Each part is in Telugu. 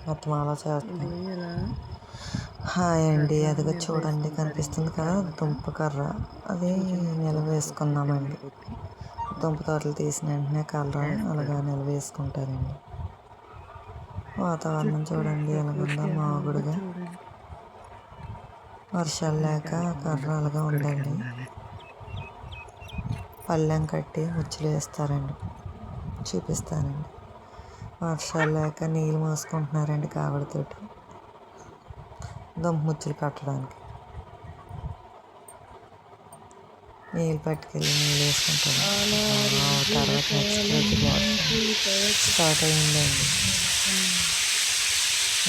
మొత్తం అలా చేస్తున్నాం. హాయ్ అండి, అదిగో చూడండి కనిపిస్తుంది కదా దుంప కర్ర, అది నిలవేసుకున్నామండి. దుంప తోటలు తీసిన వెంటనే కర్ర అలాగా నిలవేసుకుంటారండి. వాతావరణం చూడండి ఎలాగుందో మాగుడుగా, వర్షాలు లేక కర్ర అలాగా ఉందండి. పళ్ళెం కట్టి ముచ్చులు వేస్తారండి, చూపిస్తానండి. వర్షాలు లేక నీళ్ళు మోసుకుంటున్నారండి కావడితోటి దుంప ముచ్చులు కట్టడానికి. నీళ్ళు పట్టుకెళ్ళి నీళ్ళు వేసుకుంటారు. తర్వాత నెక్స్ట్ రోజు స్టార్ట్ అయ్యిందండి.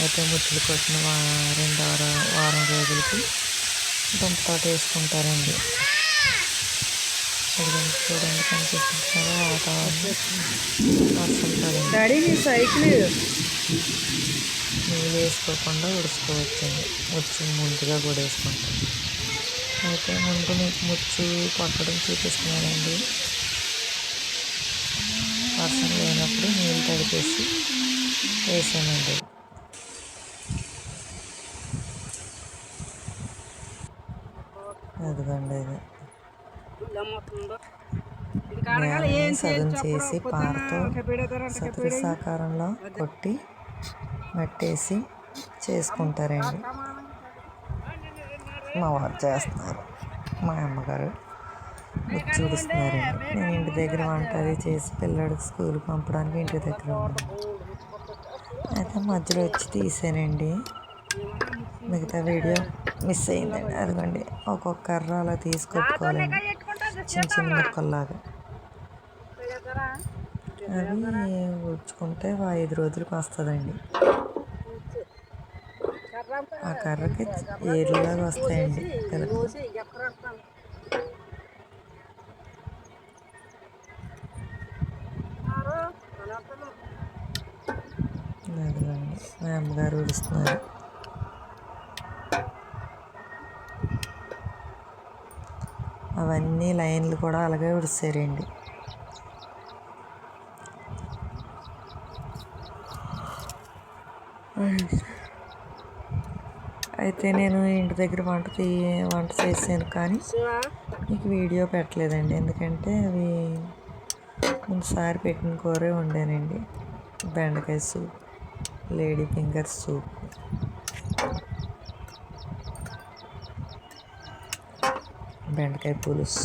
అయితే ముచ్చులు కొట్టిన వారం రోజులకి దుంప తోట వేసుకుంటారండి. చూడండి కనిపిస్తుంది కదా వాతావరణం, వర్షం పడింది. నీళ్ళు వేసుకోకుండా ఉడుచుకోవచ్చండి. ముచ్చు ముందుగా కూడా వేసుకుంటాం. అయితే ముందు మీకు ముచ్చు కొట్టడం చూపిస్తున్నానండి. వర్షం లేనప్పుడు నీళ్ళు తడిపేసి వేసానండి. అదిగోండి ఇది నేలని సదును చేసి పారతో సతృసాకారంలో కొట్టి మట్టేసి చేసుకుంటారండి. మా వారు చేస్తున్నారు, మా అమ్మగారు చూపిస్తున్నారండి. నేను ఇంటి దగ్గర వంట అది చేసి పిల్లడికి స్కూల్కి పంపడానికి ఇంటి దగ్గర ఉన్నాను. అయితే మధ్యలో వచ్చి తీసానండి. మిగతా వీడియో మిస్ అయిందండి. అదిగోండి ఒక్కొక్క కర్ర అలా తీసుకొట్టుకోవాలండి, చిన్న చిన్న ముక్కల్లాగా. అవి ఉడ్చుకుంటే 5 రోజులకు వస్తుందండి. ఆ కర్రకి ఏర్లాగా వస్తాయండి పిల్లలు. అదిగోండి మా అమ్మగారు ఉడుస్తున్నారు. అవన్నీ లైన్లు కూడా అలాగే ఉడిసారండి. అయితే నేను ఇంటి దగ్గర వంట చేసాను కానీ మీకు వీడియో పెట్టలేదండి. ఎందుకంటే అవి ముందుసారి పెట్టిన కూరే వండానండి. బెండకాయ సూప్, లేడీ ఫింగర్ సూప్, బెండకాయ పులుసు.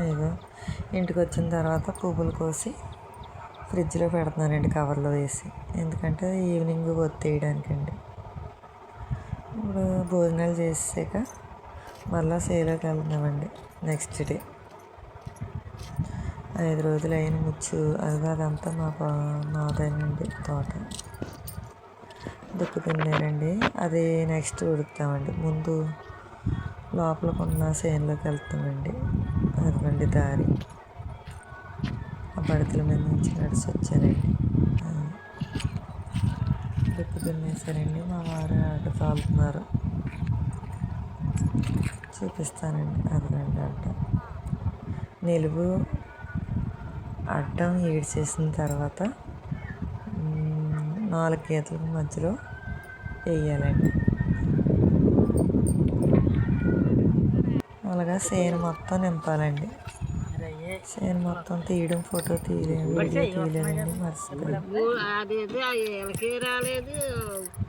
ఇదిగో ఇంటికి వచ్చిన తర్వాత పువ్వులు కోసి ఫ్రిడ్జ్లో పెడుతున్నానండి, కవర్లో వేసి. ఎందుకంటే ఈవినింగ్ ఒత్తేయడానికండి. ఇప్పుడు భోజనాలు చేసాక మళ్ళీ సేలోకి వెళ్తున్నామండి. నెక్స్ట్ డే 5 రోజులు అయిన ముచ్చు అదంతా మాదేనండి తోట. దుక్కు తిన్నారండి, అది నెక్స్ట్ ఉడుకుతామండి. ముందు లోపలకున్న చేనులోకి వెళ్తామండి. అదిగోండి దారి, ఆ పడతల మీద నుంచి నడిచి వచ్చానండి. దుక్కు తినేసారండి. మా వారు అడ్డ తాలుతున్నారు, చూపిస్తానండి. అదిగోండి అడ్డం, నిలువు అడ్డం ఈడ్చేసిన తర్వాత 4 గీతల మధ్యలో వేయాలండి. అలాగా చేను మొత్తం నింపాలండి. చేను మొత్తం తీయడం, ఫోటో తీయలేదు, వీడియో తీయలేదండి, మర్చిపోయాను.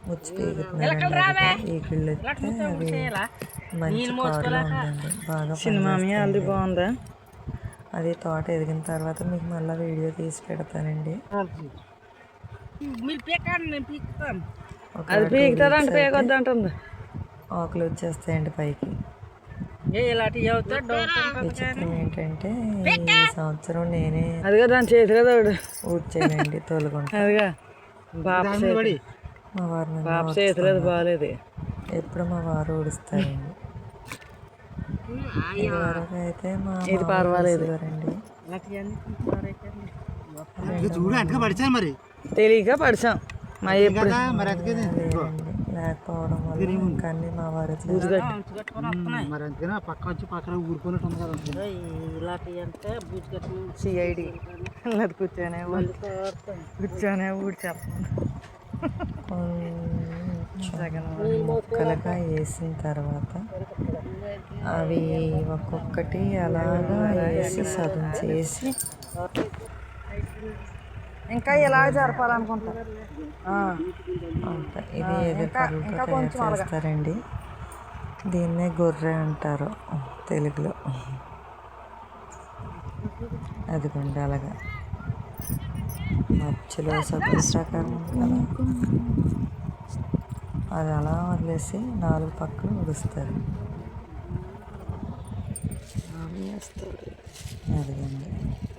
ముచ్చి పీకుతున్నారండి. ఈకిళ్ళు ఎత్తే అది మంచి కారులో ఉందండి, బాగా బాగుందా. అది తోట ఎదిగిన తర్వాత మీకు మళ్ళీ వీడియో తీసి పెడతానండి. ఆకులు వచ్చేస్తాయండి పైకి. విచిత్రం ఏంటంటే ఈ సంవత్సరం నేనే ఊడ్చానండి, తోలుకుంటా. మా వారు బాగాలేదు, ఎప్పుడు మా వారు ఊడుస్తారండి. ఇదివరకు అయితే మా పర్వాలేదు తెలియక పడిచాం. లేకపోతే లేకపోవడం వల్ల ఇంకా అన్నీ మా వారు మరి అందుకనే పక్క వచ్చి పక్కన ఊరుకున్నట్టు ఉంది కదా ఇలాంటి అంటే బూజు సిఐడి అది కూర్చొనే ఊడి చెప్పండి కొంచెం ముక్కలుగా వేసిన తర్వాత అవి ఒక్కొక్కటి అలాగా వేసి సగం చేసి ఇంకా ఎలా జరపాలనుకుంటారు ఇది ఏదో కర్రలతో తయారు చేస్తారండి. దీన్నే గొర్రె అంటారు తెలుగులో. అదిగోండి అలాగా మధ్యలో సగం ప్రకారం కదా అది అలా వదిలేసి 4 పక్కలు ఉడుస్తారు. అదిగోండి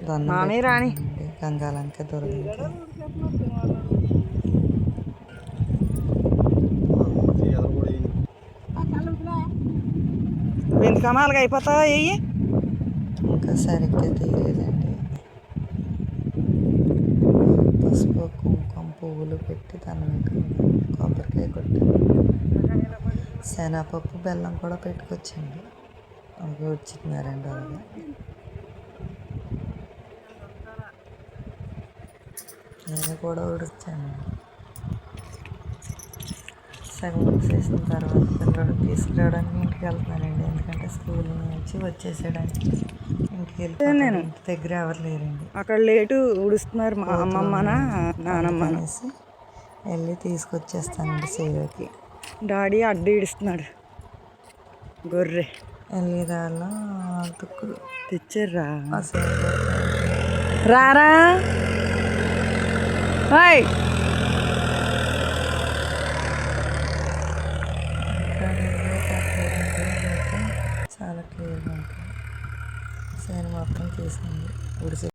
దండం గంగాలంక దొరకండి. కమాలుగా అయిపోతావా అయ్యి ఇంకా సరిగ్గా తీయలేదండి. పసుపు కుంకుమ పువ్వులు పెట్టి దాన్ని కొబ్బరికాయ కొట్టాను. శనగపప్పు బెల్లం కూడా పెట్టుకొచ్చండి. అవి వచ్చినారండి అలాగే. నేను కూడా ఉడిచాను. సగం చేసిన తర్వాత పిల్లడు తీసుకురావడానికి ఇంటికి వెళ్తున్నానండి. ఎందుకంటే స్కూల్ నుంచి వచ్చేసాడానికి ఇంటికి వెళ్ళిపోయాను. ఇంటి దగ్గర ఎవరు లేరండి. అక్కడ లేటు ఉడుస్తున్నారు మా అమ్మమ్మ నానమ్మ అనేసి వెళ్ళి తీసుకొచ్చేస్తానండి సేవకి. డాడీ అడ్డు ఇడుస్తున్నాడు గొర్రె వెళ్ళిరాలో తుక్కులు తెచ్చారా రారా చాలా క్లియర్గా ఉంటుంది. సేను మొత్తం తీసింది ఉడిసి